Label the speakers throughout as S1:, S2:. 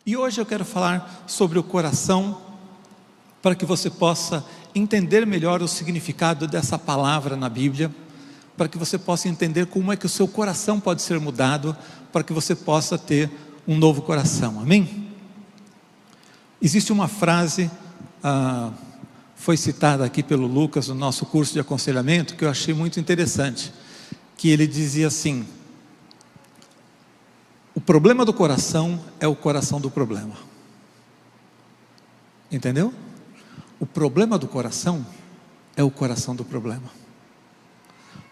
S1: E hoje eu quero falar sobre o coração, para que você possa entender melhor o significado dessa palavra na Bíblia, para que você possa entender como é que o seu coração pode ser mudado, para que você possa ter um novo coração, amém? Existe uma frase, foi citada aqui pelo Lucas no nosso curso de aconselhamento, que eu achei muito interessante, que ele dizia assim: o problema do coração é o coração do problema. Entendeu? O problema do coração é o coração do problema.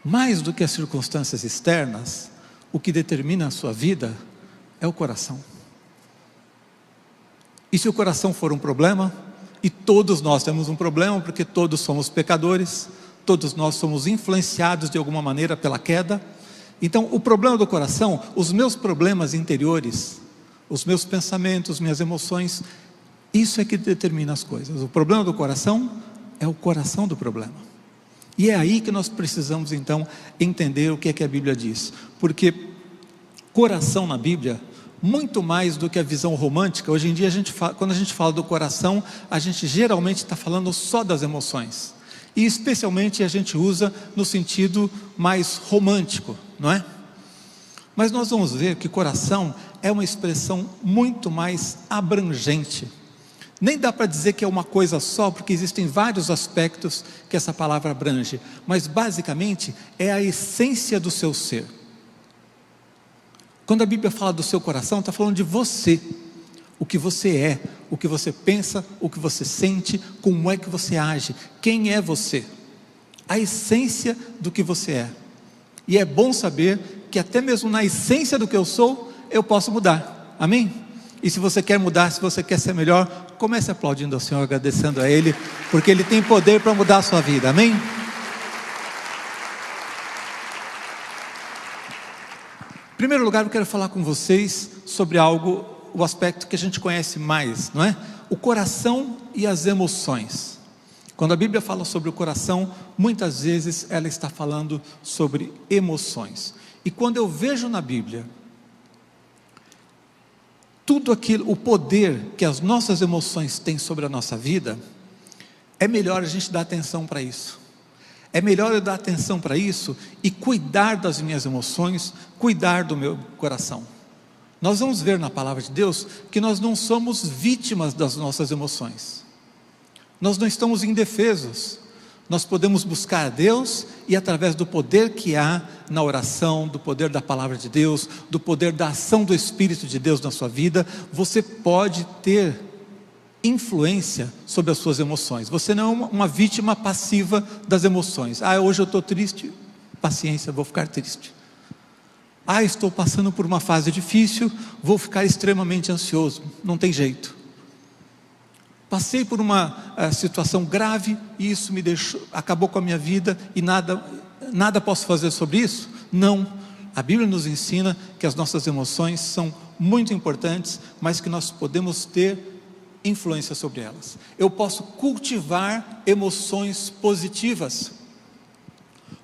S1: Mais do que as circunstâncias externas, o que determina a sua vida é o coração. E se o coração for um problema, e todos nós temos um problema, porque todos somos pecadores, todos nós somos influenciados de alguma maneira pela queda. Então o problema do coração, os meus problemas interiores, os meus pensamentos, minhas emoções, isso é que determina as coisas. O problema do coração é o coração do problema. E é aí que nós precisamos então entender o que é que a Bíblia diz. Porque coração na Bíblia, muito mais do que a visão romântica, hoje em dia quando a gente fala do coração, a gente geralmente está falando só das emoções. E especialmente a gente usa no sentido mais romântico, não é? Mas nós vamos ver que coração é uma expressão muito mais abrangente. Nem dá para dizer que é uma coisa só, porque existem vários aspectos que essa palavra abrange, mas basicamente é a essência do seu ser. Quando a Bíblia fala do seu coração, está falando de você, o que você é, o que você pensa, o que você sente, como é que você age, quem é você, a essência do que você é. E é bom saber que até mesmo na essência do que eu sou, eu posso mudar, amém? E se você quer mudar, se você quer ser melhor, comece aplaudindo ao Senhor, agradecendo a Ele, porque Ele tem poder para mudar a sua vida, amém? Em primeiro lugar, eu quero falar com vocês sobre algo, o aspecto que a gente conhece mais, não é? O coração e as emoções. Quando a Bíblia fala sobre o coração, muitas vezes ela está falando sobre emoções. E quando eu vejo na Bíblia tudo aquilo, o poder que as nossas emoções têm sobre a nossa vida, é melhor a gente dar atenção para isso. É melhor eu dar atenção para isso e cuidar das minhas emoções, cuidar do meu coração. Nós vamos ver na palavra de Deus que nós não somos vítimas das nossas emoções. Nós não estamos indefesos. Nós podemos buscar a Deus e através do poder que há na oração, do poder da palavra de Deus, do poder da ação do Espírito de Deus na sua vida, você pode ter influência sobre as suas emoções. Você não é uma vítima passiva das emoções. Hoje eu estou triste, paciência, vou ficar triste. Estou passando por uma fase difícil, vou ficar extremamente ansioso, não tem jeito. Passei por uma situação grave e isso acabou com a minha vida e nada posso fazer sobre isso? Não, a Bíblia nos ensina que as nossas emoções são muito importantes, mas que nós podemos ter influência sobre elas. Eu posso cultivar emoções positivas,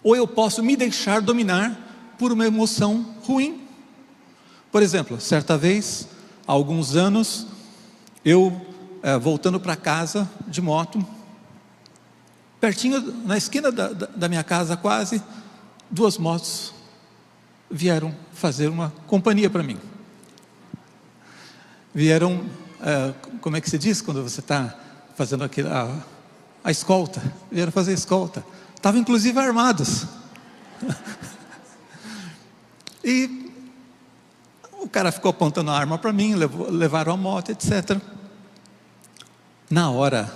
S1: ou eu posso me deixar dominar por uma emoção ruim. Por exemplo, certa vez, há alguns anos, eu voltando para casa de moto, pertinho, na esquina da minha casa quase, 2 motos vieram fazer uma companhia para mim. Vieram, como é que se diz quando você está fazendo a escolta? Vieram fazer a escolta, estavam inclusive armados. E o cara ficou apontando a arma para mim, levaram a moto, etc. Na hora,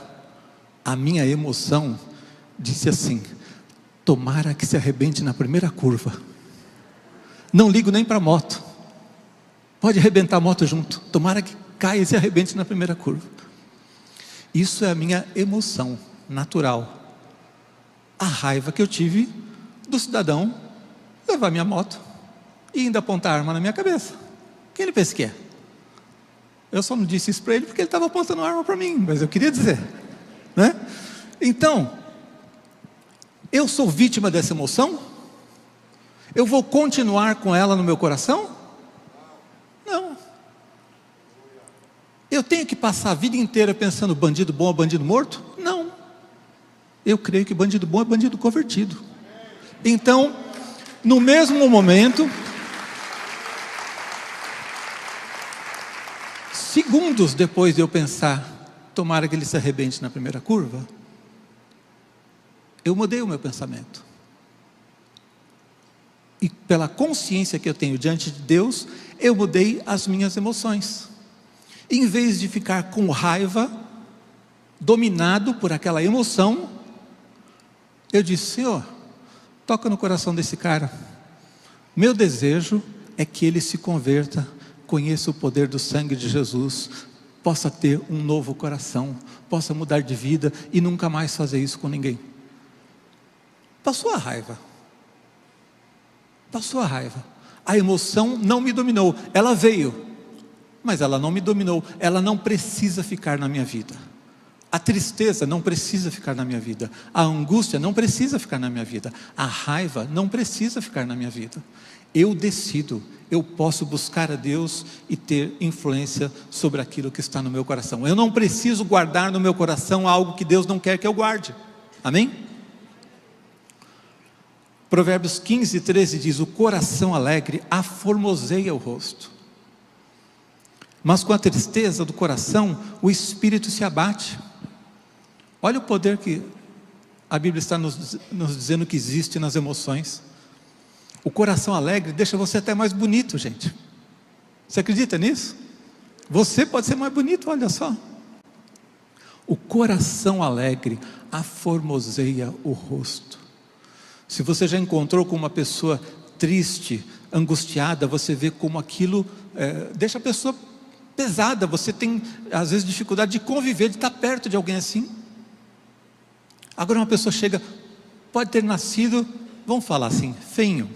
S1: a minha emoção disse assim: tomara que se arrebente na primeira curva. Não ligo nem para a moto, pode arrebentar a moto junto, tomara que caia e se arrebente na primeira curva. Isso é a minha emoção natural. A raiva que eu tive do cidadão levar minha moto e ainda apontar a arma na minha cabeça. Quem ele pensa que é? Eu só não disse isso para ele porque ele estava apontando a arma para mim, mas eu queria dizer, né? Então, eu sou vítima dessa emoção? Eu vou continuar com ela no meu coração? Não. Eu tenho que passar a vida inteira pensando bandido bom ou bandido morto? Não. Eu creio que bandido bom é bandido convertido. Então, no mesmo momento, segundos depois de eu pensar, tomara que ele se arrebente na primeira curva, eu mudei o meu pensamento. E pela consciência que eu tenho diante de Deus, eu mudei as minhas emoções. Em vez de ficar com raiva, dominado por aquela emoção, eu disse: Senhor, toca no coração desse cara. Meu desejo é que ele se converta, conheça o poder do sangue de Jesus, possa ter um novo coração, possa mudar de vida e nunca mais fazer isso com ninguém. Passou a raiva. Passou a raiva. A emoção não me dominou. Ela veio, mas ela não me dominou. Ela não precisa ficar na minha vida. A tristeza não precisa ficar na minha vida. A angústia não precisa ficar na minha vida. A raiva não precisa ficar na minha vida. Eu decido. Eu posso buscar a Deus e ter influência sobre aquilo que está no meu coração. Eu não preciso guardar no meu coração algo que Deus não quer que eu guarde. Amém? Provérbios 15, 13 diz: o coração alegre aformoseia o rosto, mas com a tristeza do coração o espírito se abate. Olha o poder que a Bíblia está nos dizendo que existe nas emoções. O coração alegre deixa você até mais bonito, gente. Você acredita nisso? Você pode ser mais bonito, olha só. O coração alegre aformoseia o rosto. Se você já encontrou com uma pessoa triste, angustiada, você vê como aquilo deixa a pessoa pesada. Você tem às vezes dificuldade de conviver, de estar perto de alguém assim. Agora uma pessoa chega, pode ter nascido, vamos falar assim, feinho,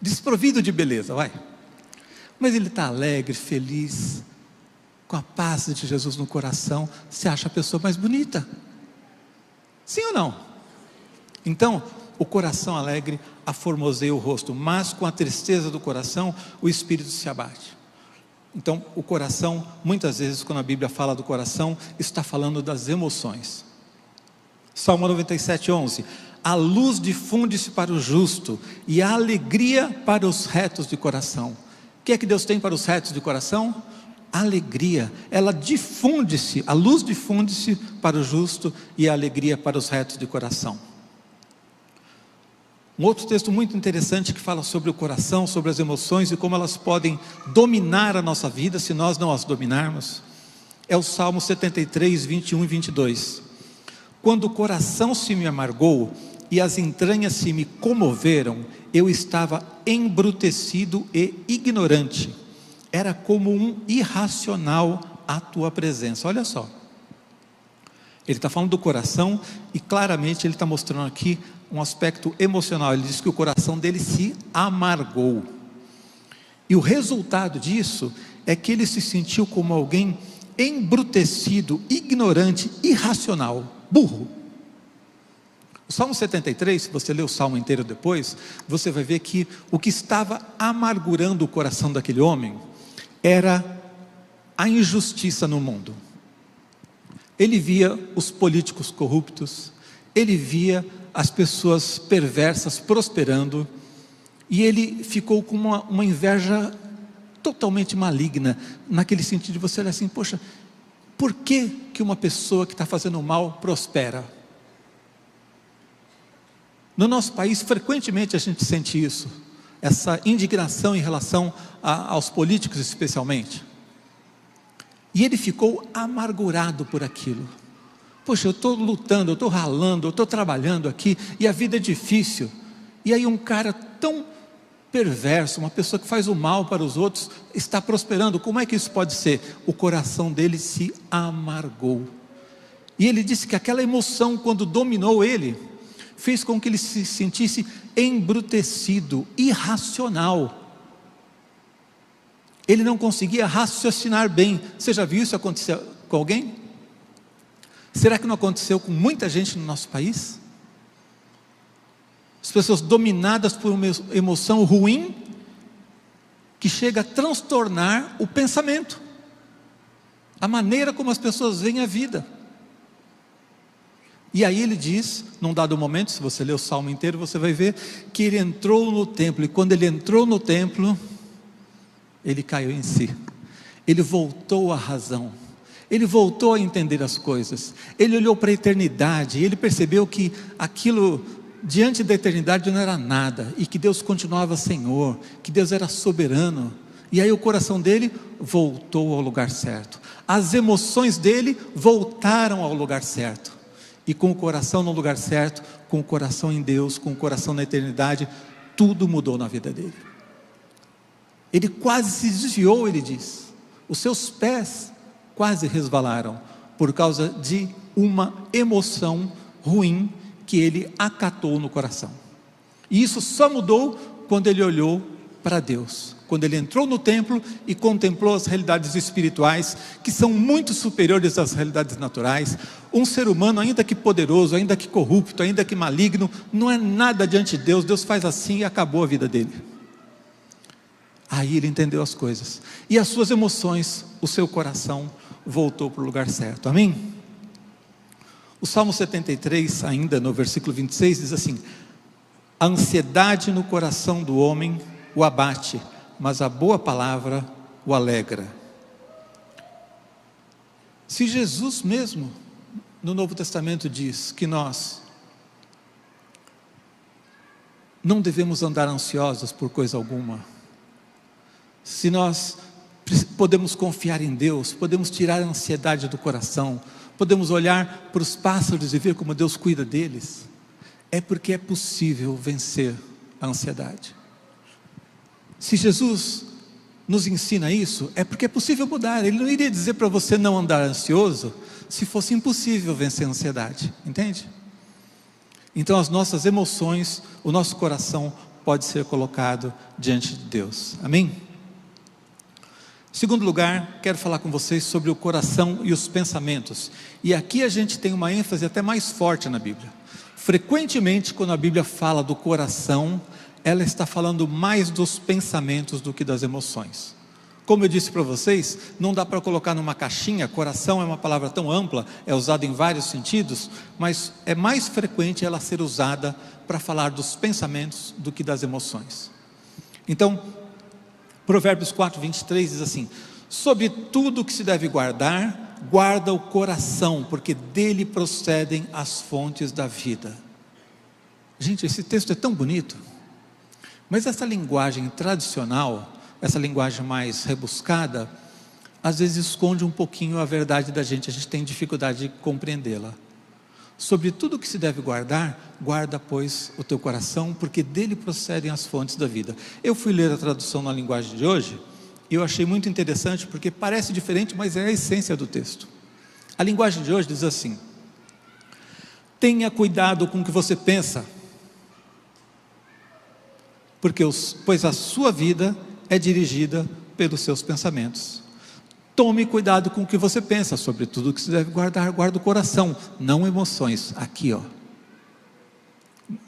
S1: desprovido de beleza, vai, mas ele está alegre, feliz, com a paz de Jesus no coração. Você acha a pessoa mais bonita? Sim ou não? Então, o coração alegre aformoseia o rosto, mas com a tristeza do coração o espírito se abate. Então o coração, muitas vezes quando a Bíblia fala do coração, está falando das emoções. Salmo 97, 11: a luz difunde-se para o justo e a alegria para os retos de coração. O que é que Deus tem para os retos de coração? Alegria. Ela difunde-se, a luz difunde-se para o justo e a alegria para os retos de coração. Um outro texto muito interessante que fala sobre o coração, sobre as emoções e como elas podem dominar a nossa vida se nós não as dominarmos, é o Salmo 73, 21 e 22. Quando o coração se me amargou e as entranhas se me comoveram, eu estava embrutecido e ignorante, era como um irracional à tua presença. Olha só, ele está falando do coração e claramente ele está mostrando aqui um aspecto emocional. Ele diz que o coração dele se amargou, e o resultado disso é que ele se sentiu como alguém embrutecido, ignorante, irracional, burro. O Salmo 73, se você ler o Salmo inteiro depois, você vai ver que o que estava amargurando o coração daquele homem era a injustiça no mundo. Ele via os políticos corruptos, ele via as pessoas perversas prosperando, e ele ficou com uma inveja totalmente maligna, naquele sentido de você olhar assim: poxa, por que que uma pessoa que está fazendo mal prospera? No nosso país, frequentemente a gente sente isso, essa indignação em relação aos políticos especialmente. E ele ficou amargurado por aquilo. Poxa, eu estou lutando, eu estou ralando, eu estou trabalhando aqui, e a vida é difícil. E aí um cara tão perverso, uma pessoa que faz o mal para os outros, está prosperando. Como é que isso pode ser? O coração dele se amargou. E ele disse que aquela emoção, quando dominou ele, fez com que ele se sentisse embrutecido, irracional. Ele não conseguia raciocinar bem. Você já viu isso acontecer com alguém? Será que não aconteceu com muita gente no nosso país? As pessoas dominadas por uma emoção ruim, que chega a transtornar o pensamento. a maneira como as pessoas veem a vida. E aí ele diz, num dado momento, se você ler o salmo inteiro, você vai ver que ele entrou no templo, e quando ele entrou no templo, ele caiu em si, ele voltou à razão, ele voltou a entender as coisas, ele olhou para a eternidade, e ele percebeu que aquilo, diante da eternidade, não era nada, e que Deus continuava Senhor, que Deus era soberano. E aí o coração dele voltou ao lugar certo, as emoções dele voltaram ao lugar certo, e com o coração no lugar certo, com o coração em Deus, com o coração na eternidade, tudo mudou na vida dele. Ele quase se desviou, ele diz, os seus pés quase resvalaram, por causa de uma emoção ruim, que ele acatou no coração. E isso só mudou quando ele olhou para Deus, quando ele entrou no templo e contemplou as realidades espirituais, que são muito superiores às realidades naturais. Um ser humano, ainda que poderoso, ainda que corrupto, ainda que maligno, não é nada diante de Deus. Deus faz assim e acabou a vida dele. Aí ele entendeu as coisas, e as suas emoções, o seu coração voltou para o lugar certo, amém? O Salmo 73, ainda no versículo 26, diz assim: a ansiedade no coração do homem o abate, mas a boa palavra o alegra. Se Jesus mesmo, no Novo Testamento, diz que nós não devemos andar ansiosos por coisa alguma, se nós podemos confiar em Deus, podemos tirar a ansiedade do coração, podemos olhar para os pássaros e ver como Deus cuida deles, é porque é possível vencer a ansiedade. Se Jesus nos ensina isso, é porque é possível mudar. Ele não iria dizer para você não andar ansioso, se fosse impossível vencer a ansiedade, entende? Então as nossas emoções, o nosso coração pode ser colocado diante de Deus, amém? Em segundo lugar, quero falar com vocês sobre o coração e os pensamentos, e aqui a gente tem uma ênfase até mais forte na Bíblia. Frequentemente, quando a Bíblia fala do coração, ela está falando mais dos pensamentos do que das emoções. Como eu disse para vocês, não dá para colocar numa caixinha. Coração é uma palavra tão ampla, é usada em vários sentidos, mas é mais frequente ela ser usada para falar dos pensamentos do que das emoções. Então, Provérbios 4, 23 diz assim: sobre tudo que se deve guardar, guarda o coração, porque dele procedem as fontes da vida. Gente, esse texto é tão bonito, mas essa linguagem tradicional, essa linguagem mais rebuscada, às vezes esconde um pouquinho a verdade da gente, a gente tem dificuldade de compreendê-la. Sobre tudo que se deve guardar, guarda pois o teu coração, porque dele procedem as fontes da vida. Eu fui ler a tradução na linguagem de hoje, e eu achei muito interessante, porque parece diferente, mas é a essência do texto. A linguagem de hoje diz assim: tenha cuidado com o que você pensa, pois a sua vida é dirigida pelos seus pensamentos. Tome cuidado com o que você pensa, sobre tudo que se deve guardar, guarda o coração, não emoções. Aqui, ó,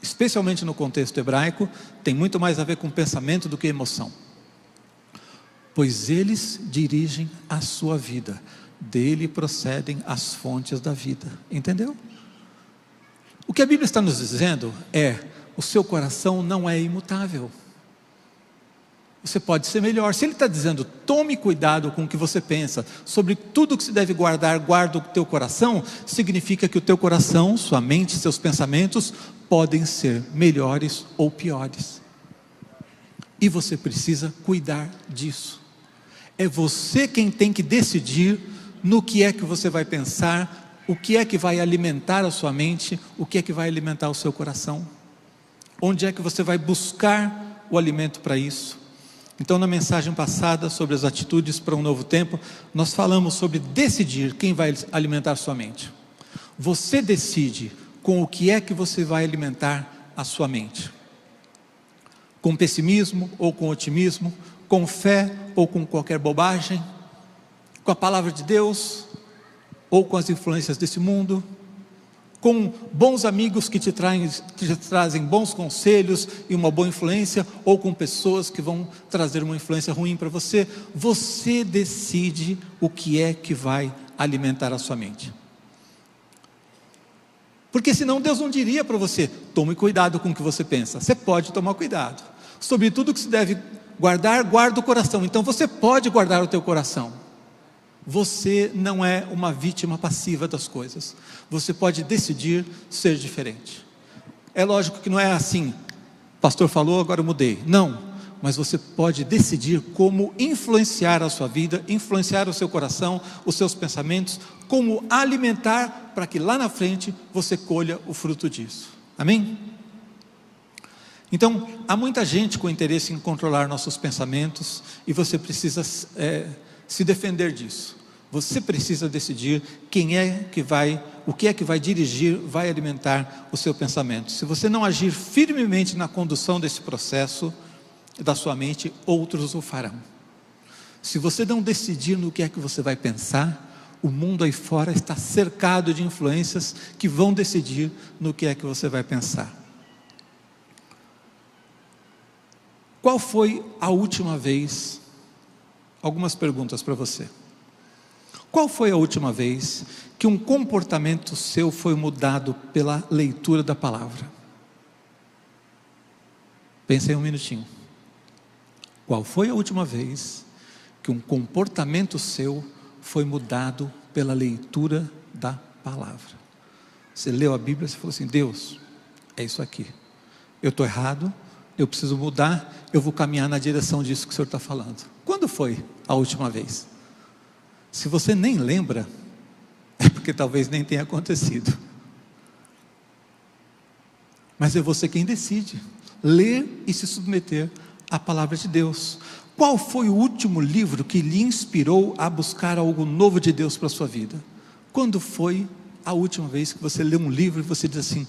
S1: especialmente no contexto hebraico, tem muito mais a ver com pensamento do que emoção, pois eles dirigem a sua vida, dele procedem as fontes da vida. Entendeu? O que a Bíblia está nos dizendo é: o seu coração não é imutável. Você pode ser melhor. Se ele está dizendo, tome cuidado com o que você pensa, sobre tudo que se deve guardar, guarda o teu coração, significa que o teu coração, sua mente, seus pensamentos, podem ser melhores ou piores. E você precisa cuidar disso. É você quem tem que decidir no que é que você vai pensar, o que é que vai alimentar a sua mente, o que é que vai alimentar o seu coração. Onde é que você vai buscar o alimento para isso? Então, na mensagem passada sobre as atitudes para um novo tempo, nós falamos sobre decidir quem vai alimentar sua mente. Você decide com o que é que você vai alimentar a sua mente. Com pessimismo ou com otimismo, com fé ou com qualquer bobagem, com a palavra de Deus ou com as influências desse mundo, com bons amigos que te trazem bons conselhos e uma boa influência, ou com pessoas que vão trazer uma influência ruim para você. Você decide o que é que vai alimentar a sua mente. Porque senão Deus não diria para você: tome cuidado com o que você pensa. Você pode tomar cuidado. Sobre tudo que se deve guardar, guarda o coração. Então você pode guardar o teu coração. Você não é uma vítima passiva das coisas. Você pode decidir ser diferente. É lógico que não é assim: pastor falou, agora eu mudei. Não, mas você pode decidir como influenciar a sua vida, influenciar o seu coração, os seus pensamentos, como alimentar para que lá na frente você colha o fruto disso. Amém? Então, há muita gente com interesse em controlar nossos pensamentos, e você precisa se defender disso. Você precisa decidir o que é que vai dirigir, vai alimentar o seu pensamento. Se você não agir firmemente na condução desse processo da sua mente, outros o farão. Se você não decidir no que é que você vai pensar, o mundo aí fora está cercado de influências que vão decidir no que é que você vai pensar. Qual foi a última vez? Algumas perguntas para você. Qual foi a última vez que um comportamento seu foi mudado pela leitura da palavra? Pensa aí um minutinho. Qual foi a última vez que um comportamento seu foi mudado pela leitura da palavra? Você leu a Bíblia e falou assim: Deus, é isso aqui. Eu estou errado, eu preciso mudar, eu vou caminhar na direção disso que o Senhor está falando. Quando foi a última vez? Se você nem lembra, é porque talvez nem tenha acontecido. Mas é você quem decide ler e se submeter à palavra de Deus. Qual foi o último livro que lhe inspirou a buscar algo novo de Deus para a sua vida? Quando foi a última vez que você leu um livro e você diz assim: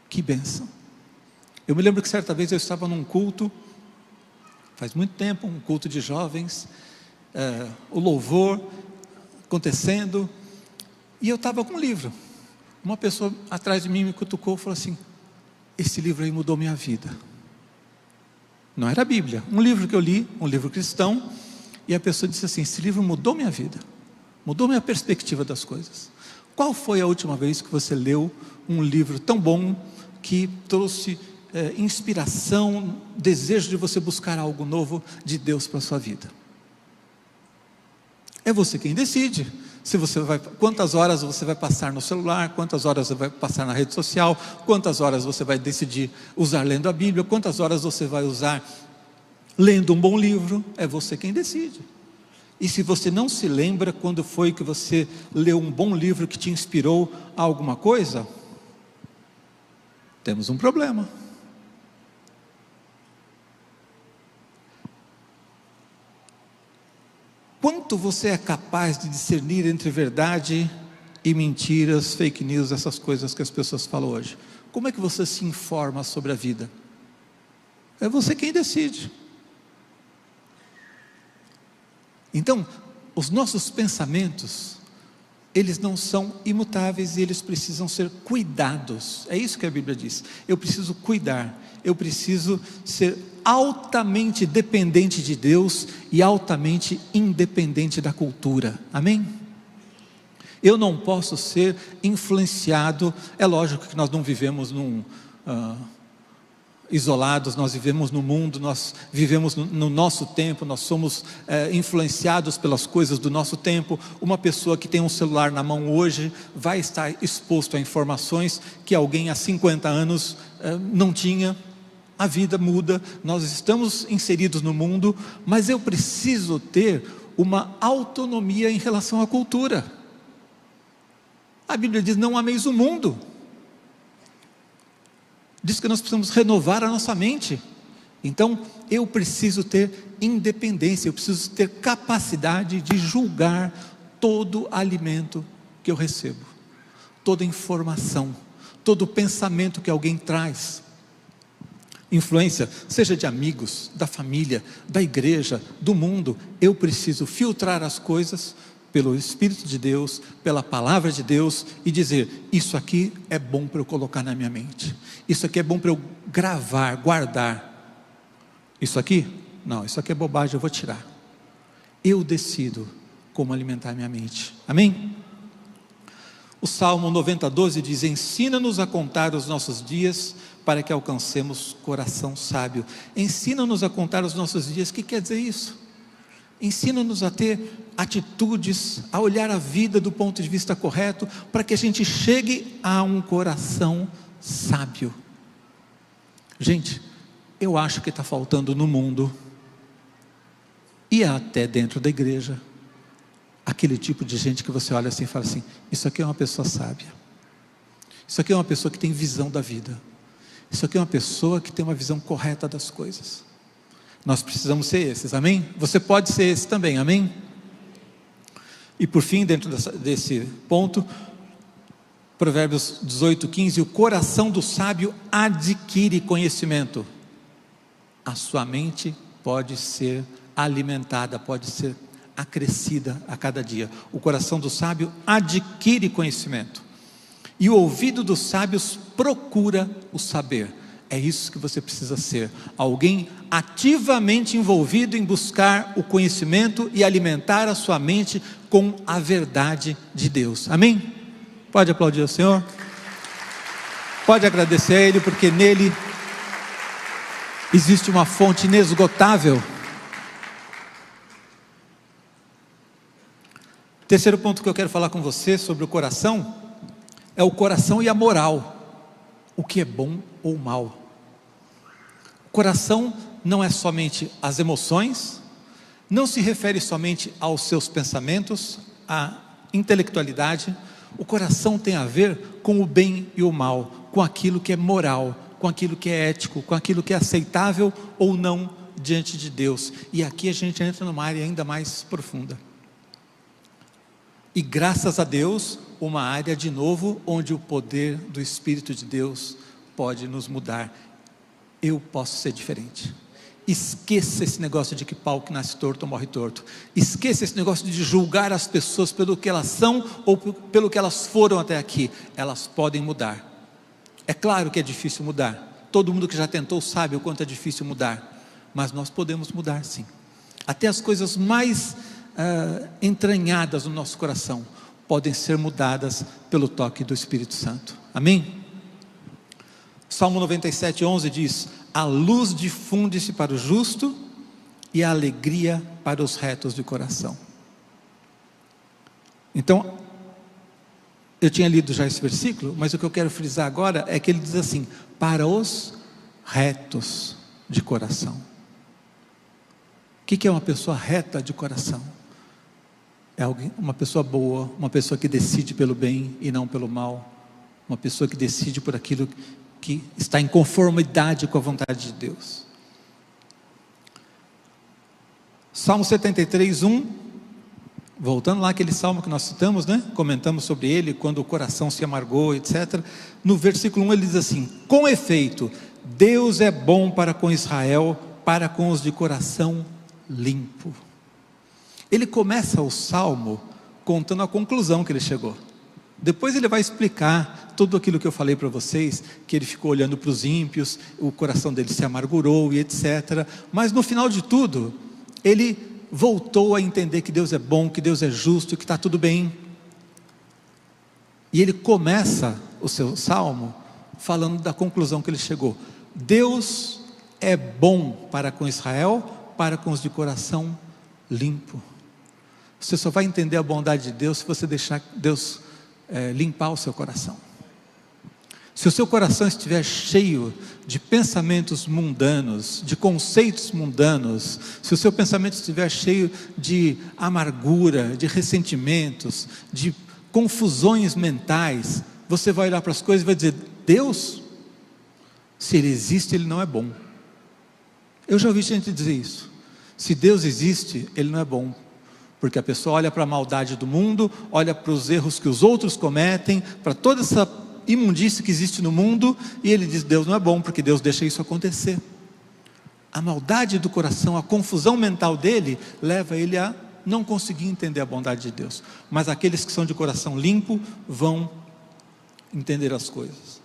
S1: que bênção? Eu me lembro que certa vez eu estava num culto, faz muito tempo, um culto de jovens, o louvor acontecendo, e eu estava com um livro. Uma pessoa atrás de mim me cutucou e falou assim: esse livro aí mudou minha vida. Não era a Bíblia, um livro que eu li, um livro cristão, e a pessoa disse assim: esse livro mudou minha vida, mudou minha perspectiva das coisas. Qual foi a última vez que você leu um livro tão bom, que trouxe inspiração, desejo de você buscar algo novo de Deus para a sua vida? É você quem decide. Quantas horas você vai passar no celular, quantas horas você vai passar na rede social, quantas horas você vai decidir usar lendo a Bíblia, quantas horas você vai usar lendo um bom livro. É você quem decide. E se você não se lembra quando foi que você leu um bom livro que te inspirou a alguma coisa, temos um problema. Quanto você é capaz de discernir entre verdade e mentiras, fake news, essas coisas que as pessoas falam hoje? Como é que você se informa sobre a vida? É você quem decide. Então, os nossos pensamentos, eles não são imutáveis e eles precisam ser cuidados. É isso que a Bíblia diz. Eu preciso cuidar, eu preciso ser altamente dependente de Deus e altamente independente da cultura. Amém? Eu não posso ser influenciado. É lógico que nós não vivemos isolados, nós vivemos no mundo, nós vivemos no nosso tempo, nós somos influenciados pelas coisas do nosso tempo. Uma pessoa que tem um celular na mão hoje vai estar exposto a informações que alguém há 50 anos não tinha. A vida muda, nós estamos inseridos no mundo, mas eu preciso ter uma autonomia em relação à cultura. A Bíblia diz: não ameis o mundo. Diz que nós precisamos renovar a nossa mente. Então, eu preciso ter independência, eu preciso ter capacidade de julgar todo alimento que eu recebo, toda informação, todo pensamento que alguém traz. Influência, seja de amigos, da família, da igreja, do mundo. Eu preciso filtrar as coisas pelo Espírito de Deus, pela palavra de Deus, e dizer: isso aqui é bom para eu colocar na minha mente, isso aqui é bom para eu gravar, guardar, isso aqui, não, isso aqui é bobagem, eu vou tirar. Eu decido como alimentar minha mente, amém? O Salmo 90:12 diz: ensina-nos a contar os nossos dias, para que alcancemos coração sábio. Ensina-nos a contar os nossos dias. O que quer dizer isso? Ensina-nos a ter atitudes, a olhar a vida do ponto de vista correto, para que a gente chegue a um coração sábio. Gente, eu acho que está faltando no mundo, e até dentro da igreja, aquele tipo de gente que você olha assim e fala assim: isso aqui é uma pessoa sábia, isso aqui é uma pessoa que tem visão da vida, isso aqui é uma pessoa que tem uma visão correta das coisas. Nós precisamos ser esses, amém? Você pode ser esse também, amém? E por fim, dentro desse ponto, Provérbios 18:15: o coração do sábio adquire conhecimento. A sua mente pode ser alimentada, pode ser acrescida a cada dia. O coração do sábio adquire conhecimento, e o ouvido dos sábios procura o saber. É isso que você precisa ser: alguém ativamente envolvido em buscar o conhecimento e alimentar a sua mente com a verdade de Deus, amém? Pode aplaudir o Senhor, pode agradecer a Ele, porque nele existe uma fonte inesgotável. Terceiro ponto que eu quero falar com você sobre o coração é o coração e a moral, o que é bom ou mal. O coração não é somente as emoções, não se refere somente aos seus pensamentos, à intelectualidade. O coração tem a ver com o bem e o mal, com aquilo que é moral, com aquilo que é ético, com aquilo que é aceitável ou não diante de Deus. E aqui a gente entra numa área ainda mais profunda. E graças a Deus, uma área de novo, onde o poder do Espírito de Deus pode nos mudar. Eu posso ser diferente. Esqueça esse negócio de que pau que nasce torto morre torto. Esqueça esse negócio de julgar as pessoas pelo que elas são ou pelo que elas foram até aqui. Elas podem mudar. É claro que é difícil mudar. Todo mundo que já tentou sabe o quanto é difícil mudar. Mas nós podemos mudar, sim. Até as coisas mais entranhadas no nosso coração podem ser mudadas pelo toque do Espírito Santo, amém? Salmo 97:11 diz: a luz difunde-se para o justo e a alegria para os retos de coração. Então, eu tinha lido já esse versículo, mas o que eu quero frisar agora é que ele diz assim: para os retos de coração. O que é uma pessoa reta de coração? É uma pessoa boa, uma pessoa que decide pelo bem e não pelo mal, uma pessoa que decide por aquilo que está em conformidade com a vontade de Deus. Salmo 73:1, voltando lá aquele salmo que nós citamos, né? Comentamos sobre ele, quando o coração se amargou, etc. No versículo 1 ele diz assim: com efeito, Deus é bom para com Israel, para com os de coração limpo. Ele começa o salmo contando a conclusão que ele chegou. Depois ele vai explicar tudo aquilo que eu falei para vocês, que ele ficou olhando para os ímpios, o coração dele se amargurou e etc. Mas no final de tudo, ele voltou a entender que Deus é bom, que Deus é justo, que está tudo bem. E ele começa o seu salmo falando da conclusão que ele chegou. Deus é bom para com Israel, para com os de coração limpo. Você só vai entender a bondade de Deus se você deixar Deus limpar o seu coração. Se o seu coração estiver cheio de pensamentos mundanos, de conceitos mundanos, se o seu pensamento estiver cheio de amargura, de ressentimentos, de confusões mentais, você vai olhar para as coisas e vai dizer: Deus, se Ele existe, Ele não é bom. Eu já ouvi gente dizer isso. Se Deus existe, Ele não é bom. Porque a pessoa olha para a maldade do mundo, olha para os erros que os outros cometem, para toda essa imundície que existe no mundo, e ele diz: Deus não é bom, porque Deus deixa isso acontecer. A maldade do coração, a confusão mental dele, leva ele a não conseguir entender a bondade de Deus, mas aqueles que são de coração limpo vão entender as coisas.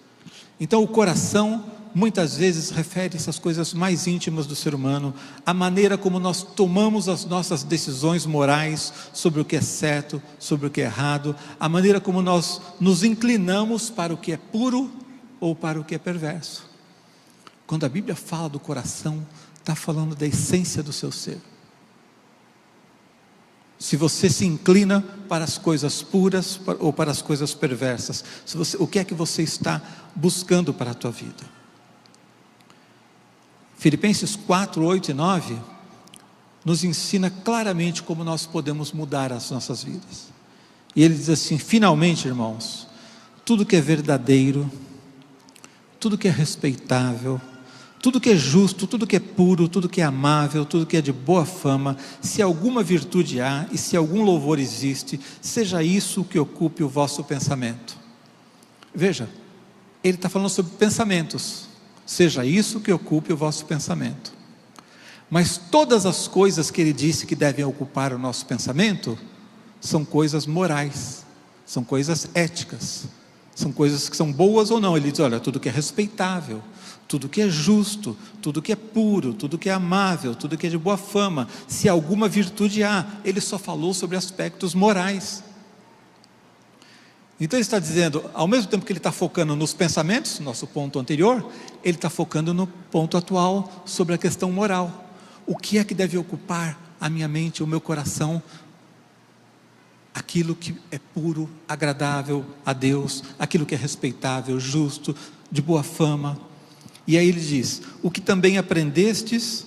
S1: Então o coração muitas vezes refere-se às coisas mais íntimas do ser humano, a maneira como nós tomamos as nossas decisões morais sobre o que é certo, sobre o que é errado, a maneira como nós nos inclinamos para o que é puro ou para o que é perverso. Quando a Bíblia fala do coração, está falando da essência do seu ser. Se você se inclina para as coisas puras ou para as coisas perversas, o que é que você está buscando para a tua vida? Filipenses 4, 8 e 9 nos ensina claramente como nós podemos mudar as nossas vidas. E ele diz assim: finalmente, irmãos, tudo que é verdadeiro, tudo que é respeitável, tudo que é justo, tudo que é puro, tudo que é amável, tudo que é de boa fama, se alguma virtude há e se algum louvor existe, seja isso o que ocupe o vosso pensamento. Veja, ele está falando sobre pensamentos. Seja isso que ocupe o vosso pensamento. Mas todas as coisas que ele disse que devem ocupar o nosso pensamento são coisas morais, são coisas éticas, são coisas que são boas ou não. Ele diz: olha, tudo que é respeitável, tudo que é justo, tudo que é puro, tudo que é amável, tudo que é de boa fama, se alguma virtude há. Ele só falou sobre aspectos morais. Então ele está dizendo, ao mesmo tempo que ele está focando nos pensamentos, nosso ponto anterior, ele está focando no ponto atual, sobre a questão moral. O que é que deve ocupar a minha mente, o meu coração? Aquilo que é puro, agradável a Deus, aquilo que é respeitável, justo, de boa fama. E aí ele diz: o que também aprendestes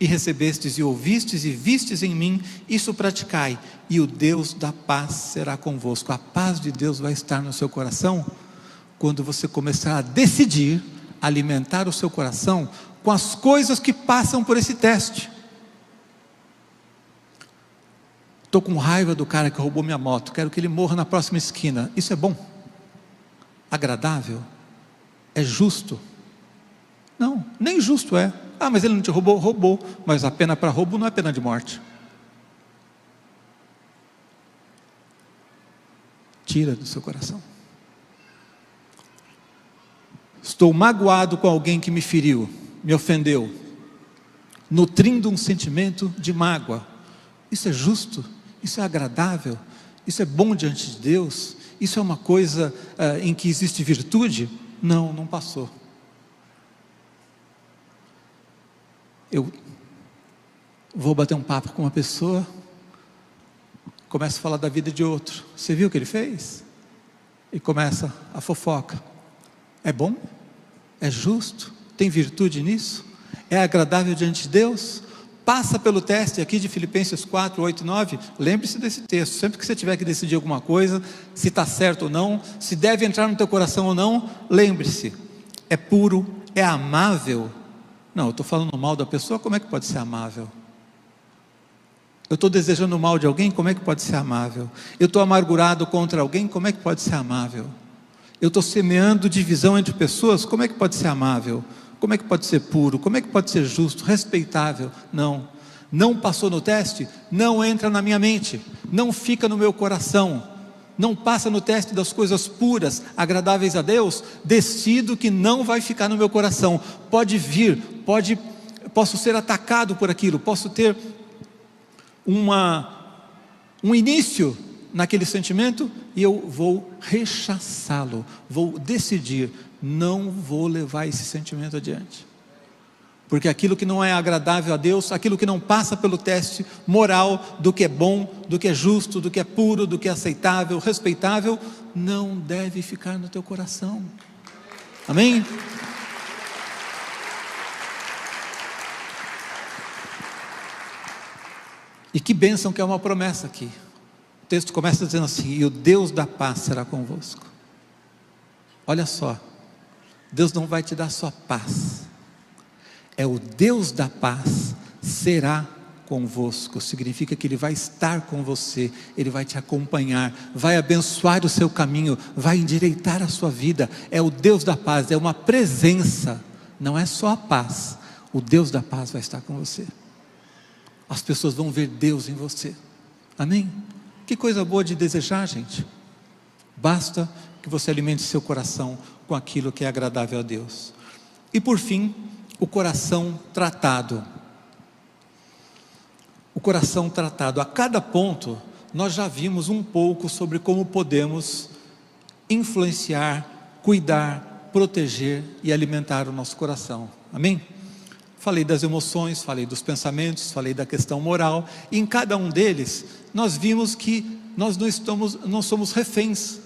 S1: e recebestes e ouvistes e vistes em mim, isso praticai, e o Deus da paz será convosco. A paz de Deus vai estar no seu coração quando você começar a decidir alimentar o seu coração com as coisas que passam por esse teste. Estou com raiva do cara que roubou minha moto, quero que ele morra na próxima esquina. Isso é bom? Agradável? É justo? Não, nem justo é. Ah, mas ele não te roubou? Roubou, mas a pena para roubo não é pena de morte. Tira do seu coração. Estou magoado com alguém que me feriu, me ofendeu, nutrindo um sentimento de mágoa. Isso é justo? Isso é agradável? Isso é bom diante de Deus? Isso é uma coisa em que existe virtude? Não, não passou. Eu vou bater um papo com uma pessoa, começo a falar da vida de outro. Você viu o que ele fez? E começa a fofoca. É bom? É justo? Tem virtude nisso? É agradável diante de Deus? Passa pelo teste aqui de Filipenses 4, 8 e 9. Lembre-se desse texto. Sempre que você tiver que decidir alguma coisa, se está certo ou não, se deve entrar no teu coração ou não, lembre-se: é puro, é amável. Não, eu estou falando mal da pessoa, como é que pode ser amável? Eu estou desejando o mal de alguém, como é que pode ser amável? Eu estou amargurado contra alguém, como é que pode ser amável? Eu estou semeando divisão entre pessoas, como é que pode ser amável? Como é que pode ser puro? Como é que pode ser justo, respeitável? Não, não passou no teste, não entra na minha mente, não fica no meu coração, não passa no teste das coisas puras, agradáveis a Deus, decido que não vai ficar no meu coração. Pode vir, posso ser atacado por aquilo, posso ter um início naquele sentimento, e eu vou rechaçá-lo, vou decidir, não vou levar esse sentimento adiante. Porque aquilo que não é agradável a Deus, aquilo que não passa pelo teste moral do que é bom, do que é justo, do que é puro, do que é aceitável, respeitável, não deve ficar no teu coração. Amém? E que bênção que é uma promessa aqui. O texto começa dizendo assim: e o Deus da paz será convosco. Olha só, Deus não vai te dar só paz, é o Deus da paz será convosco. Significa que Ele vai estar com você, Ele vai te acompanhar, vai abençoar o seu caminho, vai endireitar a sua vida. É o Deus da paz, é uma presença, não é só a paz. O Deus da paz vai estar com você. As pessoas vão ver Deus em você. Amém? Que coisa boa de desejar, gente. Basta que você alimente seu coração com aquilo que é agradável a Deus. E por fim, o coração tratado. O coração tratado. A cada ponto, nós já vimos um pouco sobre como podemos influenciar, cuidar, proteger e alimentar o nosso coração. Amém? Falei das emoções, falei dos pensamentos, falei da questão moral, e em cada um deles, nós vimos que nós não somos reféns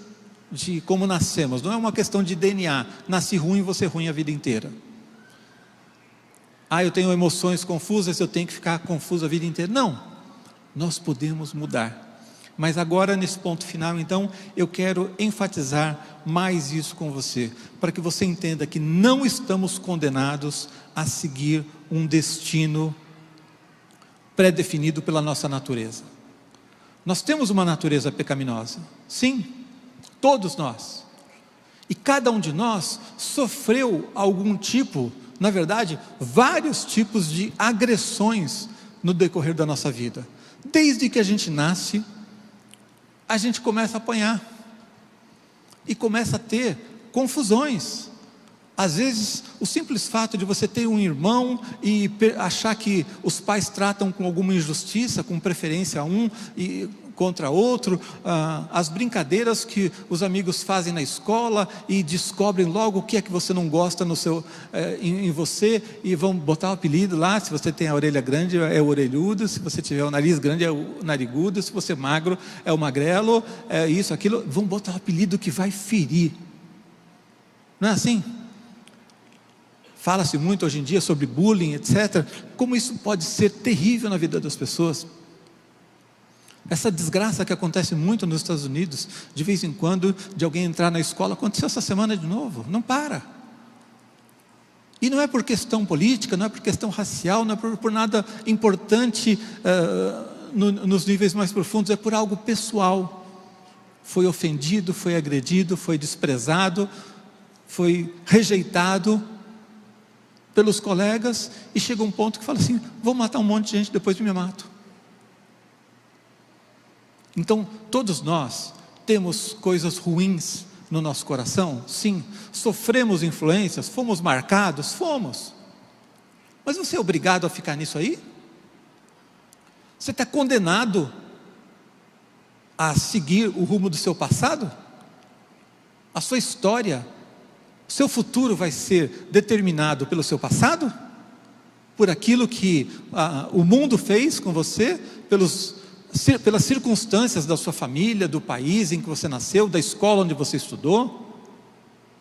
S1: de como nascemos. Não é uma questão de DNA, nasci ruim, vou ser ruim a vida inteira. Eu tenho emoções confusas, eu tenho que ficar confuso a vida inteira. Não, nós podemos mudar. Mas agora, nesse ponto final, então, eu quero enfatizar mais isso com você, para que você entenda que não estamos condenados a seguir um destino pré-definido pela nossa natureza. Nós temos uma natureza pecaminosa, sim, todos nós. E cada um de nós sofreu algum tipo, na verdade, vários tipos de agressões no decorrer da nossa vida. Desde que a gente nasce, a gente começa a apanhar e começa a ter confusões. Às vezes, o simples fato de você ter um irmão e achar que os pais tratam com alguma injustiça, com preferência a um e contra outro, as brincadeiras que os amigos fazem na escola e descobrem logo o que é que você não gosta em você e vão botar o apelido lá. Se você tem a orelha grande é o orelhudo, se você tiver o nariz grande é o narigudo, se você é magro é o magrelo, é isso, aquilo, vão botar o apelido que vai ferir. Não é assim? Fala-se muito hoje em dia sobre bullying, etc. Como isso pode ser terrível na vida das pessoas. Essa desgraça que acontece muito nos Estados Unidos, de vez em quando, de alguém entrar na escola, aconteceu essa semana de novo, não para. E não é por questão política, não é por questão racial, não é por nada importante nos níveis mais profundos, é por algo pessoal. Foi ofendido, foi agredido, foi desprezado, foi rejeitado pelos colegas, e chega um ponto que fala assim: vou matar um monte de gente, depois me mato. Então, todos nós temos coisas ruins no nosso coração, sim. Sofremos influências, fomos marcados, fomos. Mas você é obrigado a ficar nisso aí? Você está condenado a seguir o rumo do seu passado? A sua história, o seu futuro vai ser determinado pelo seu passado? Por aquilo que o mundo fez com você, pelas circunstâncias da sua família, do país em que você nasceu, da escola onde você estudou,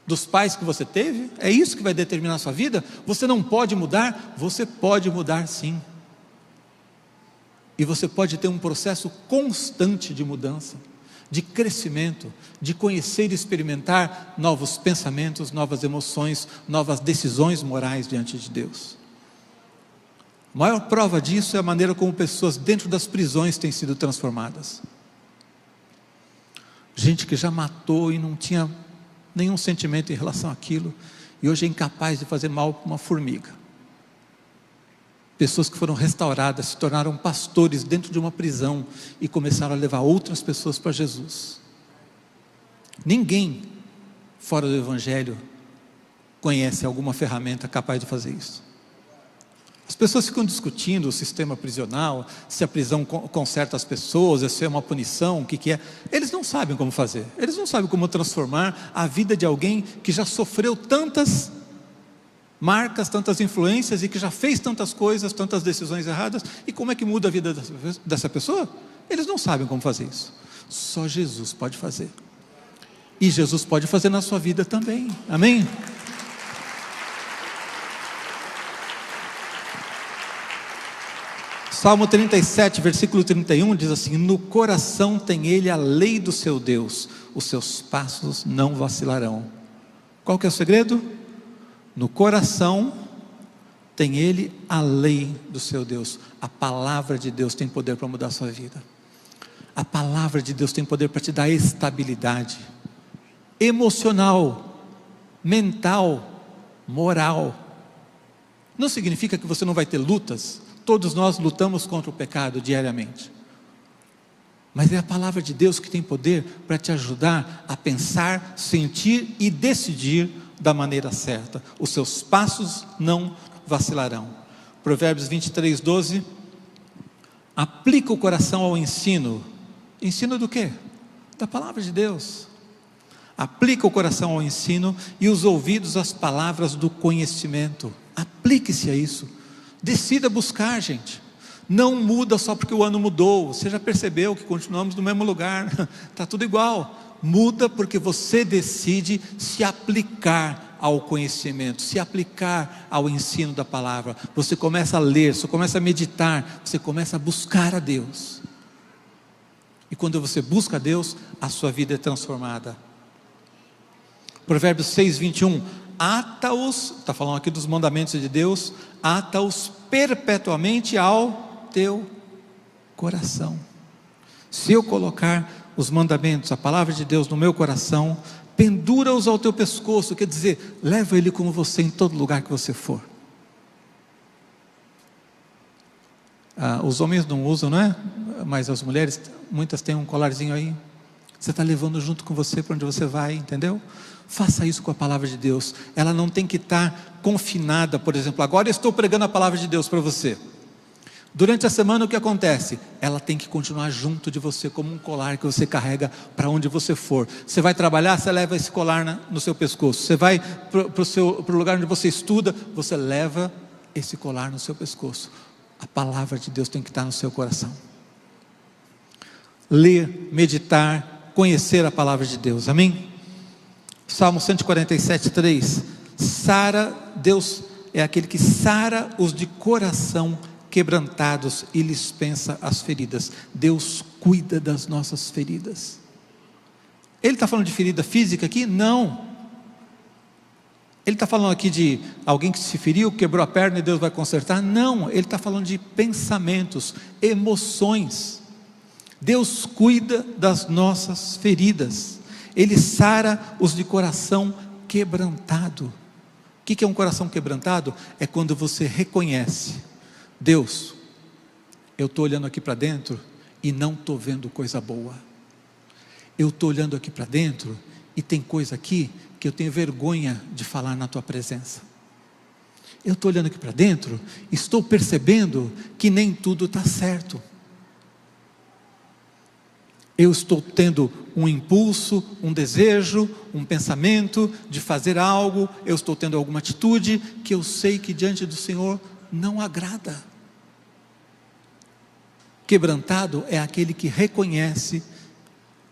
S1: dos pais que você teve? É isso que vai determinar a sua vida? Você não pode mudar? Você pode mudar, sim. E você pode ter um processo constante de mudança, de crescimento, de conhecer e experimentar novos pensamentos, novas emoções, novas decisões morais diante de Deus. A maior prova disso é a maneira como pessoas dentro das prisões têm sido transformadas. Gente que já matou e não tinha nenhum sentimento em relação àquilo, e hoje é incapaz de fazer mal para uma formiga. Pessoas que foram restauradas, se tornaram pastores dentro de uma prisão e começaram a levar outras pessoas para Jesus. Ninguém fora do Evangelho conhece alguma ferramenta capaz de fazer isso. As pessoas ficam discutindo o sistema prisional, se a prisão conserta as pessoas, se é uma punição, o que é. Eles não sabem como fazer, eles não sabem como transformar a vida de alguém que já sofreu tantas marcas, tantas influências e que já fez tantas coisas, tantas decisões erradas. E como é que muda a vida dessa pessoa? Eles não sabem como fazer isso. Só Jesus pode fazer. E Jesus pode fazer na sua vida também. Amém? Salmo 37, versículo 31 diz assim: no coração tem ele a lei do seu Deus, os seus passos não vacilarão. Qual que é o segredo? No coração tem ele a lei do seu Deus. A palavra de Deus tem poder para mudar a sua vida. A palavra de Deus tem poder para te dar estabilidade emocional, mental, moral. Não significa que você não vai ter lutas. Todos nós lutamos contra o pecado diariamente. mas é a palavra de Deus que tem poder para te ajudar a pensar, sentir e decidir da maneira certa. Os seus passos não vacilarão. Provérbios 23, 12. Aplica o coração ao ensino. Ensino do quê? Da palavra de Deus. Aplica o coração ao ensino e os ouvidos às palavras do conhecimento. Aplique-se a isso. Decida buscar, gente. Não muda só porque o ano mudou. Você já percebeu que continuamos no mesmo lugar, está tudo igual. Muda porque você decide se aplicar ao conhecimento, se aplicar ao ensino da palavra. Você começa a ler, você começa a meditar, você começa a buscar a Deus. E quando você busca a Deus, a sua vida é transformada. Provérbios 6, 21. Ata-os, está falando aqui dos mandamentos de Deus, ata-os perpetuamente ao teu coração. Se eu colocar os mandamentos, a palavra de Deus no meu coração, pendura-os ao teu pescoço, quer dizer, leva ele com você em todo lugar que você for. Os homens não usam, não é? Mas as mulheres, muitas têm um colarzinho aí, você está levando junto com você para onde você vai, entendeu? Faça isso com a palavra de Deus. Ela não tem que estar confinada. Por exemplo, agora eu estou pregando a palavra de Deus para você. Durante a semana o que acontece? Ela tem que continuar junto de você, como um colar que você carrega para onde você for. Você vai trabalhar, você leva esse colar no seu pescoço. Você vai para o lugar onde você estuda, você leva esse colar no seu pescoço. A palavra de Deus tem que estar no seu coração. Ler, meditar, conhecer a palavra de Deus, amém? Salmo 147, 3. Deus é aquele que sara os de coração quebrantados e lhes pensa as feridas. Deus cuida das nossas feridas. Ele está falando de ferida física aqui? Não. Ele está falando aqui de alguém que se feriu, quebrou a perna e Deus vai consertar? Não, ele está falando de pensamentos, emoções. Deus cuida das nossas feridas. Ele sara os de coração quebrantado. O que é um coração quebrantado? É quando você reconhece: Deus, eu estou olhando aqui para dentro e não estou vendo coisa boa. Eu estou olhando aqui para dentro e tem coisa aqui que eu tenho vergonha de falar na tua presença. Eu estou olhando aqui para dentro e estou percebendo que nem tudo está certo. Eu estou tendo um impulso, um desejo, um pensamento de fazer algo, eu estou tendo alguma atitude que eu sei que diante do Senhor não agrada. Quebrantado é aquele que reconhece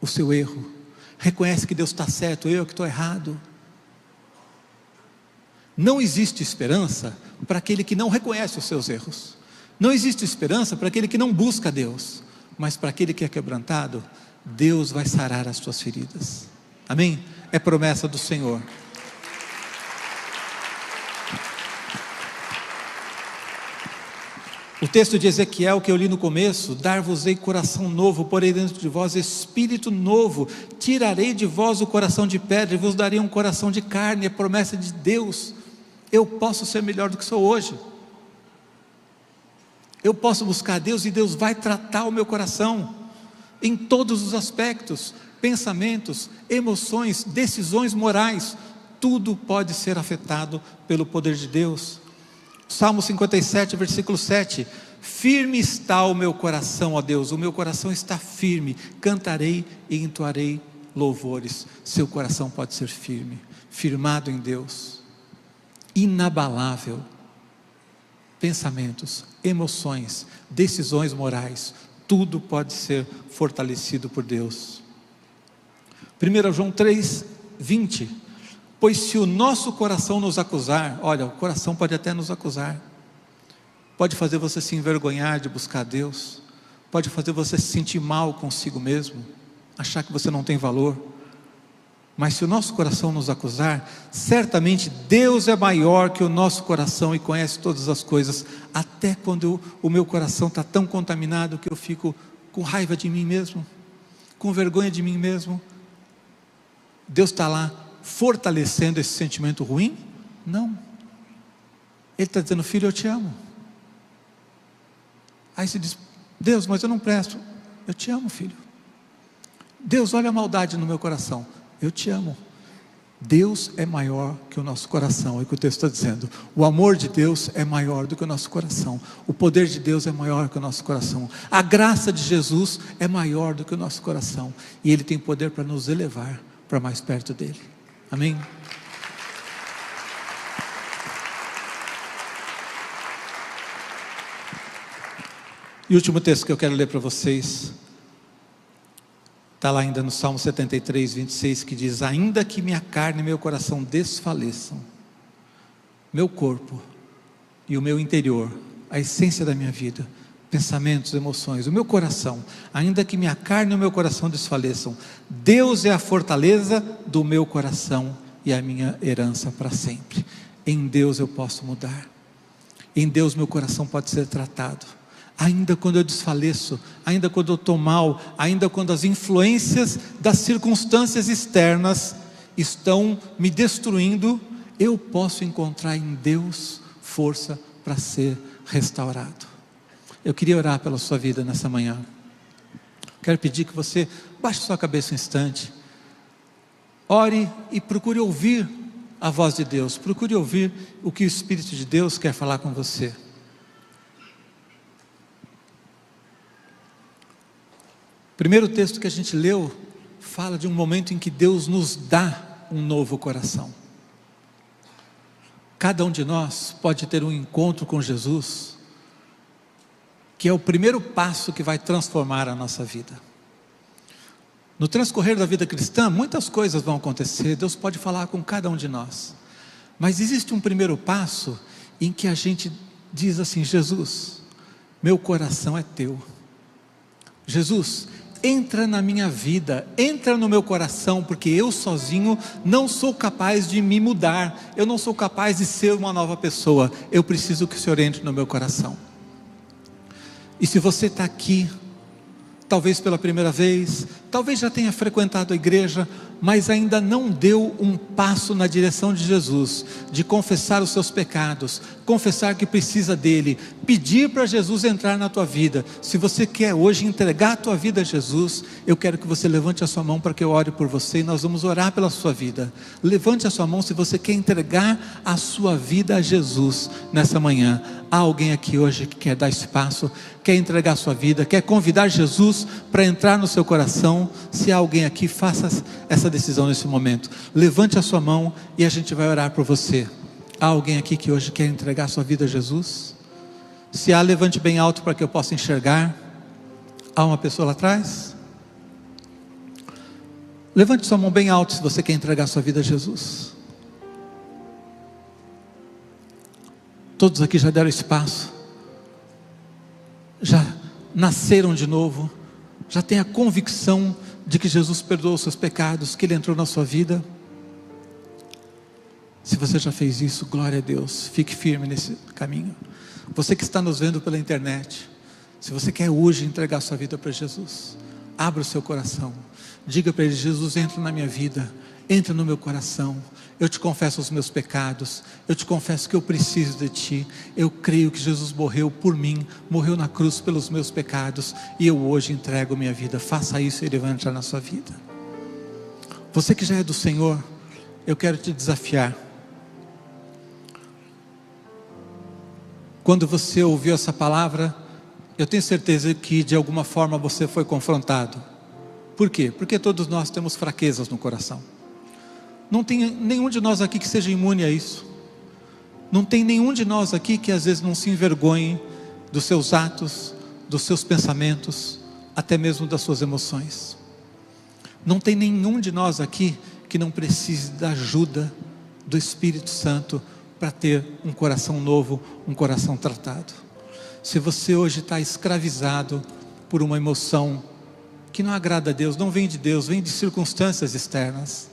S1: o seu erro, reconhece que Deus está certo, eu que estou errado. Não existe esperança para aquele que não reconhece os seus erros. Não existe esperança para aquele que não busca Deus. Mas para aquele que é quebrantado, Deus vai sarar as suas feridas. Amém? É promessa do Senhor. O texto de Ezequiel que eu li no começo: dar-vos-ei coração novo, porei dentro de vós espírito novo, tirarei de vós o coração de pedra e vos darei um coração de carne. É promessa de Deus. Eu posso ser melhor do que sou hoje. Eu posso buscar Deus e Deus vai tratar o meu coração em todos os aspectos, pensamentos, emoções, decisões morais. Tudo pode ser afetado pelo poder de Deus. Salmo 57, versículo 7. Firme está o meu coração, ó Deus, o meu coração está firme, cantarei e entoarei louvores. Seu coração pode ser firme, firmado em Deus, inabalável. Pensamentos, emoções, decisões morais, tudo pode ser fortalecido por Deus. 1 João 3, 20. Pois se o nosso coração nos acusar, olha, o coração pode até nos acusar, pode fazer você se envergonhar de buscar Deus, pode fazer você se sentir mal consigo mesmo, achar que você não tem valor. Mas se o nosso coração nos acusar, certamente Deus é maior que o nosso coração e conhece todas as coisas. Até quando o meu coração está tão contaminado que eu fico com raiva de mim mesmo, com vergonha de mim mesmo, Deus está lá fortalecendo esse sentimento ruim? Não. Ele está dizendo: filho, eu te amo. Aí você diz: Deus, mas eu não presto. Eu te amo, filho. Deus, olha a maldade no meu coração. Eu te amo. Deus é maior que o nosso coração, é o que o texto está dizendo. O amor de Deus é maior do que o nosso coração. O poder de Deus é maior que o nosso coração. A graça de Jesus é maior do que o nosso coração. E Ele tem poder para nos elevar para mais perto dEle. Amém? E o último texto que eu quero ler para vocês está lá ainda no Salmo 73, 26, que diz: ainda que minha carne e meu coração desfaleçam, meu corpo e o meu interior, a essência da minha vida, pensamentos, emoções, o meu coração, ainda que minha carne e o meu coração desfaleçam, Deus é a fortaleza do meu coração e a minha herança para sempre. Em Deus eu posso mudar, em Deus meu coração pode ser tratado. Ainda quando eu desfaleço, ainda quando eu estou mal, ainda quando as influências das circunstâncias externas estão me destruindo, eu posso encontrar em Deus força para ser restaurado. Eu queria orar pela sua vida nessa manhã. Quero pedir que você baixe sua cabeça um instante, ore e procure ouvir a voz de Deus, procure ouvir o que o Espírito de Deus quer falar com você. O primeiro texto que a gente leu fala de um momento em que Deus nos dá um novo coração. Cada um de nós pode ter um encontro com Jesus, que é o primeiro passo que vai transformar a nossa vida. No transcorrer da vida cristã, muitas coisas vão acontecer, Deus pode falar com cada um de nós, mas existe um primeiro passo em que a gente diz assim: Jesus, meu coração é teu. Jesus, entra na minha vida, entra no meu coração, porque eu sozinho não sou capaz de me mudar, eu não sou capaz de ser uma nova pessoa, eu preciso que o Senhor entre no meu coração. E se você está aqui, talvez pela primeira vez, talvez já tenha frequentado a igreja, mas ainda não deu um passo na direção de Jesus, de confessar os seus pecados, confessar que precisa dele, pedir para Jesus entrar na tua vida. Se você quer hoje entregar a tua vida a Jesus, eu quero que você levante a sua mão para que eu ore por você, e nós vamos orar pela sua vida. Levante a sua mão se você quer entregar a sua vida a Jesus nessa manhã. Há alguém aqui hoje que quer dar esse passo, quer entregar a sua vida, quer convidar Jesus para entrar no seu coração? Se há alguém aqui, faça essa decisão nesse momento. Levante a sua mão e a gente vai orar por você. Há alguém aqui que hoje quer entregar a sua vida a Jesus? Se há, levante bem alto para que eu possa enxergar. Há uma pessoa lá atrás? Levante sua mão bem alto se você quer entregar a sua vida a Jesus. Todos aqui já deram espaço, já nasceram de novo, já têm a convicção de que Jesus perdoou os seus pecados, que Ele entrou na sua vida. Se você já fez isso, glória a Deus, fique firme nesse caminho. Você que está nos vendo pela internet, se você quer hoje entregar sua vida para Jesus, abra o seu coração, diga para Ele: Jesus, entra na minha vida, entra no meu coração, eu te confesso os meus pecados, eu te confesso que eu preciso de Ti, eu creio que Jesus morreu por mim, morreu na cruz pelos meus pecados, e eu hoje entrego minha vida. Faça isso e Ele vai entrar na sua vida. Você que já é do Senhor, eu quero te desafiar. Quando você ouviu essa palavra, eu tenho certeza que de alguma forma você foi confrontado. Por quê? Porque todos nós temos fraquezas no coração. Não tem nenhum de nós aqui que seja imune a isso. Não tem nenhum de nós aqui que às vezes não se envergonhe dos seus atos, dos seus pensamentos, até mesmo das suas emoções. Não tem nenhum de nós aqui que não precise da ajuda do Espírito Santo para ter um coração novo, um coração tratado. Se você hoje está escravizado por uma emoção que não agrada a Deus, não vem de Deus, vem de circunstâncias externas.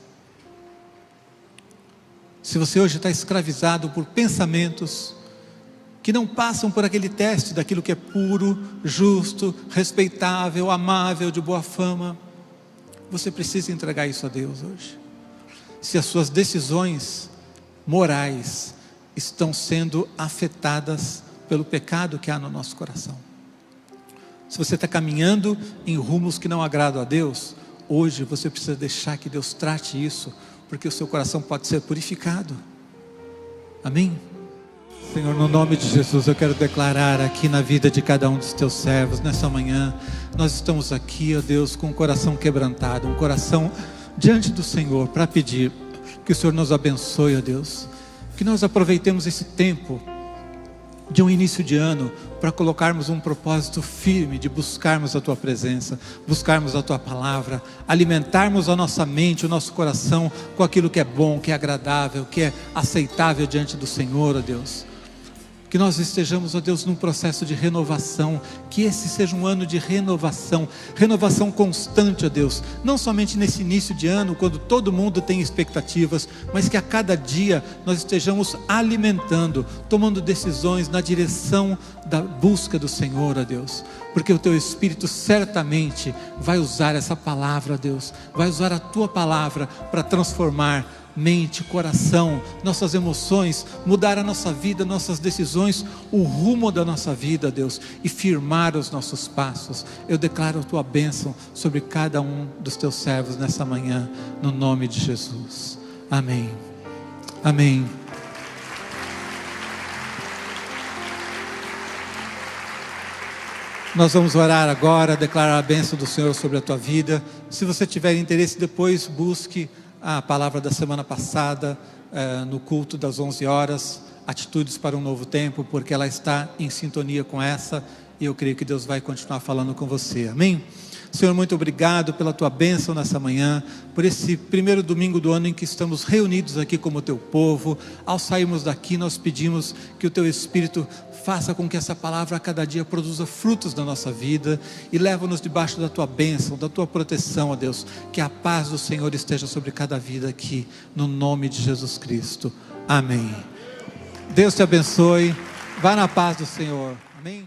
S1: Se você hoje está escravizado por pensamentos que não passam por aquele teste daquilo que é puro, justo, respeitável, amável, de boa fama, você precisa entregar isso a Deus hoje. Se as suas decisões morais estão sendo afetadas pelo pecado que há no nosso coração, se você está caminhando em rumos que não agradam a Deus, hoje você precisa deixar que Deus trate isso, porque o seu coração pode ser purificado. Amém? Senhor, no nome de Jesus, eu quero declarar aqui na vida de cada um dos teus servos, nessa manhã, nós estamos aqui, ó Deus, com o coração quebrantado, um coração diante do Senhor, para pedir que o Senhor nos abençoe, ó Deus, que nós aproveitemos esse tempo de um início de ano, para colocarmos um propósito firme, de buscarmos a Tua presença, buscarmos a Tua palavra, alimentarmos a nossa mente, o nosso coração, com aquilo que é bom, que é agradável, que é aceitável diante do Senhor, ó Deus. Que nós estejamos, ó Deus, num processo de renovação, que esse seja um ano de renovação constante, ó Deus, não somente nesse início de ano, quando todo mundo tem expectativas, mas que a cada dia nós estejamos alimentando, tomando decisões na direção da busca do Senhor, ó Deus, porque o Teu Espírito certamente vai usar essa palavra, ó Deus, vai usar a Tua palavra para transformar mente, coração, nossas emoções, mudar a nossa vida, nossas decisões, o rumo da nossa vida, Deus, e firmar os nossos passos. Eu declaro a Tua bênção sobre cada um dos Teus servos nessa manhã, no nome de Jesus. Amém. Amém. Nós vamos orar agora, declarar a bênção do Senhor sobre a tua vida. Se você tiver interesse, depois busque a palavra da semana passada, no culto das 11 horas, atitudes para um novo tempo, porque ela está em sintonia com essa, e eu creio que Deus vai continuar falando com você, amém? Senhor, muito obrigado pela Tua bênção nessa manhã, por esse primeiro domingo do ano em que estamos reunidos aqui como Teu povo. Ao sairmos daqui, nós pedimos que o Teu Espírito faça com que essa palavra a cada dia produza frutos na nossa vida, e leva-nos debaixo da Tua bênção, da Tua proteção, ó Deus, que a paz do Senhor esteja sobre cada vida aqui, no nome de Jesus Cristo, amém. Deus te abençoe, vá na paz do Senhor, amém.